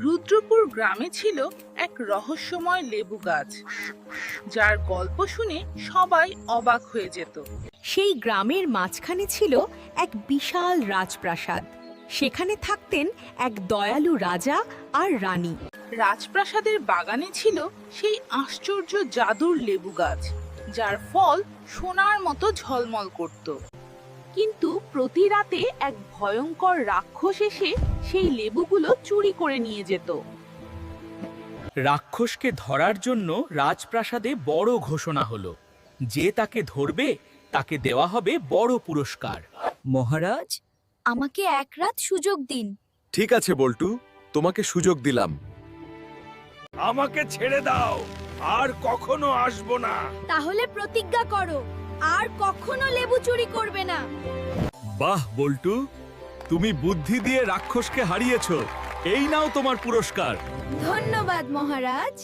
রুদ্রপুর গ্রামে ছিল এক রহস্যময় লেবু গাছ, যার গল্প শুনে সবাই অবাক হয়ে যেত। সেই গ্রামের মাঝখানে ছিল এক বিশাল রাজপ্রাসাদ। সেখানে থাকতেন এক দয়ালু রাজা আর রানী। রাজপ্রাসাদের বাগানে ছিল সেই আশ্চর্য জাদুর লেবু গাছ, যার ফল সোনার মতো ঝলমল করত। কিন্তু প্রতি রাতে এক ভয়ঙ্কর রাক্ষস এসে সেই লেবুগুলো চুরি করে নিয়ে যেত। রাক্ষসকে ধরার জন্য রাজপ্রাসাদে বড় ঘোষণা হলো, যে তাকে ধরবে তাকে দেওয়া হবে বড় পুরস্কার। মহারাজ, আমাকে এক রাত সুযোগ দিন। ঠিক আছে বল্টু, তোমাকে সুযোগ দিলাম। আমাকে ছেড়ে দাও, আর কখনো আসবো না। তাহলে প্রতিজ্ঞা করো, আর কখনো লেবু চুরি করবে না। বাহ বল্টু, তুমি বুদ্ধি দিয়ে রাক্ষসকে হারিয়েছো। এই নাও তোমার পুরস্কার। ধন্যবাদ মহারাজ।